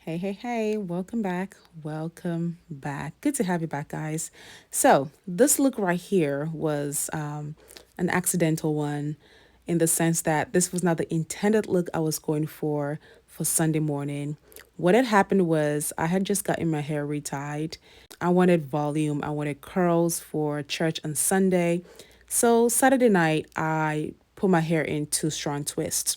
Hey, welcome back. Welcome back. Good to have you back, guys. So, this look right here was an accidental one in the sense that this was not the intended look I was going for Sunday morning. What had happened was I had just gotten my hair retied. I wanted volume, I wanted curls for church on Sunday. So, Saturday night, I put my hair in two-strand twists.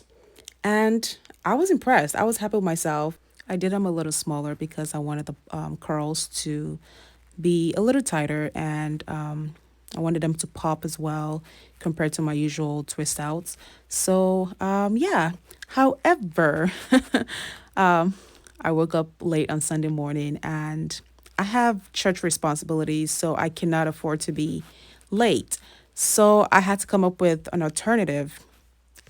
And I was impressed. I was happy with myself. I did them a little smaller because I wanted the curls to be a little tighter and I wanted them to pop as well compared to my usual twist outs. So, yeah. However, I woke up late on Sunday morning and I have church responsibilities, so I cannot afford to be late. So, I had to come up with an alternative,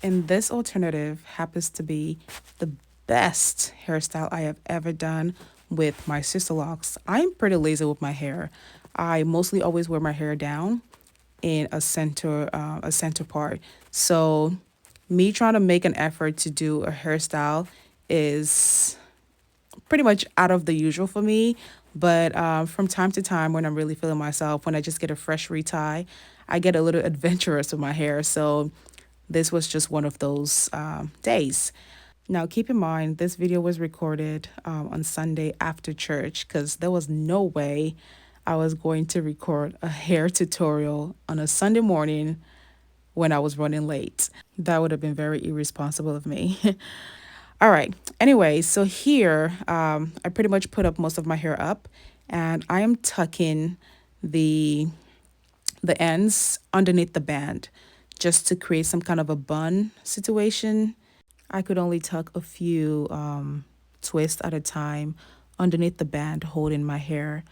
and this alternative happens to be the best hairstyle I have ever done with my sister locks. I'm pretty lazy with my hair. I mostly always wear my hair down in a center part. So me trying to make an effort to do a hairstyle is pretty much out of the usual for me. But from time to time, when I'm really feeling myself, when I just get a fresh retie, I get a little adventurous with my hair. So this was just one of those days. Now, keep in mind, this video was recorded on Sunday after church because there was no way I was going to record a hair tutorial on a Sunday morning when I was running late. That would have been very irresponsible of me. All right. Anyway, so here I pretty much put up most of my hair up, and I am tucking the the ends underneath the band just to create some kind of a bun situation. I could only tuck a few twists at a time underneath the band holding my hair.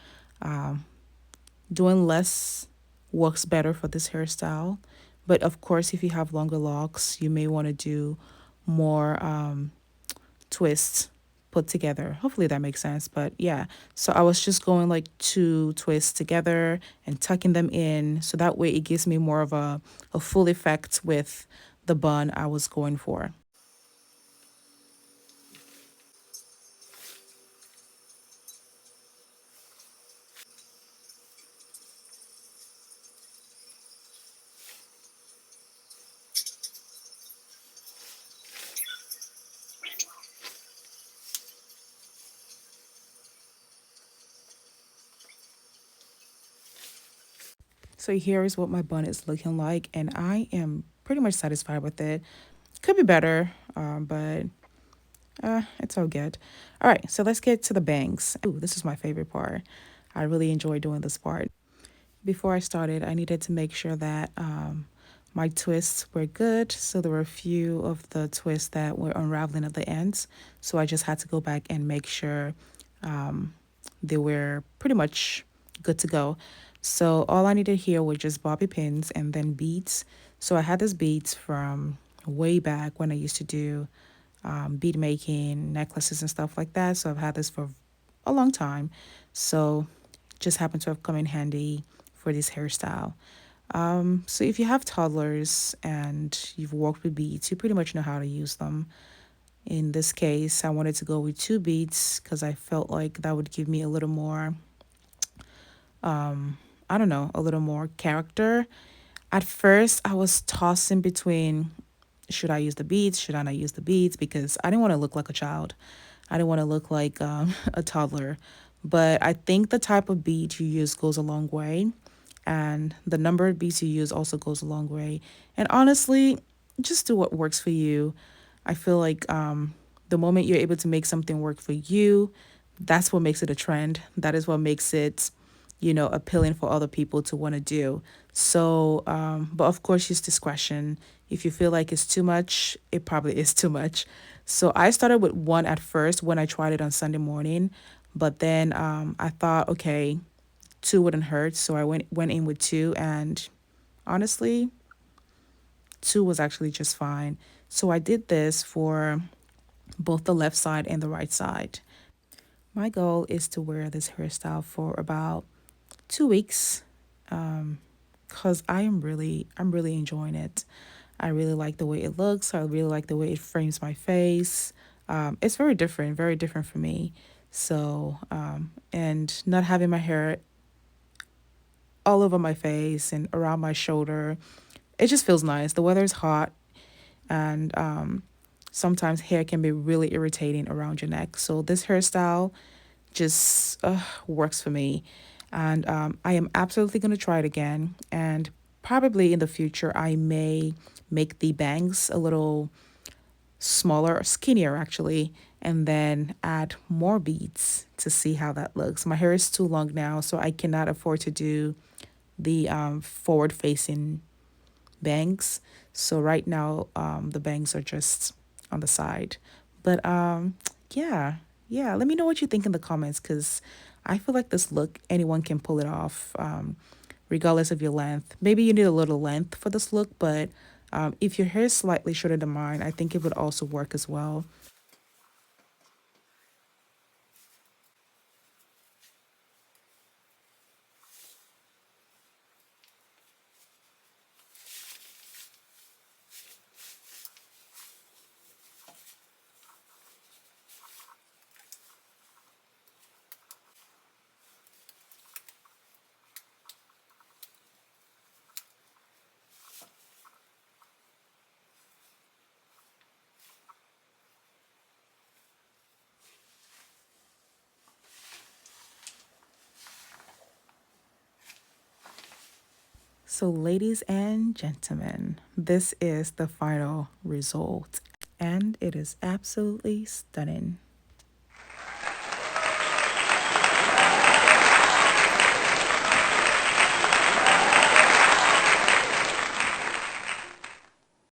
Doing less works better for this hairstyle. But of course, if you have longer locks, you may want to do more twists put together. Hopefully that makes sense. But yeah, so I was just going like two twists together and tucking them in. So that way it gives me more of a full effect with the bun I was going for. So here is what my bun is looking like, and I am pretty much satisfied with it. Could be better, but it's all good. All right, so let's get to the bangs. Ooh, this is my favorite part. I really enjoy doing this part. Before I started, I needed to make sure that my twists were good. So there were a few of the twists that were unraveling at the ends. So I just had to go back and make sure they were pretty much good to go. So all I needed here were just bobby pins and then beads. So I had this beads from way back when I used to do bead making, necklaces and stuff like that. So I've had this for a long time. So just happened to have come in handy for this hairstyle. So if you have toddlers and you've worked with beads, you pretty much know how to use them. In this case, I wanted to go with two beads because I felt like that would give me a little more, I don't know, a little more character. At first, I was tossing between should I use the beads, should I not use the beads, because I didn't want to look like a child. I didn't want to look like a toddler. But I think the type of bead you use goes a long way. And the number of beads you use also goes a long way. And honestly, just do what works for you. I feel like the moment you're able to make something work for you, that's what makes it a trend. That is what makes it, appealing for other people to want to do. So, but of course, use discretion. If you feel like it's too much, it probably is too much. So I started with one at first when I tried it on Sunday morning, but then I thought, okay, two wouldn't hurt, so I went in with two, and honestly, two was actually just fine. So I did this for both the left side and the right side. My goal is to wear this hairstyle for about 2 weeks, because I'm really enjoying it. I really like the way it looks. I really like the way it frames my face. It's very different for me. So, and not having my hair all over my face and around my shoulder, it just feels nice. The weather's hot, and sometimes hair can be really irritating around your neck. So this hairstyle just works for me. And I am absolutely going to try it again. And probably in the future, I may make the bangs a little smaller or skinnier actually, and then add more beads to see how that looks. My hair is too long now, so I cannot afford to do the forward facing bangs. So right now, the bangs are just on the side. But yeah, yeah. Let me know what you think in the comments, because I feel like this look, anyone can pull it off, regardless of your length. Maybe you need a little length for this look, but if your hair is slightly shorter than mine, I think it would also work as well. So, ladies and gentlemen, this is the final result, and it is absolutely stunning.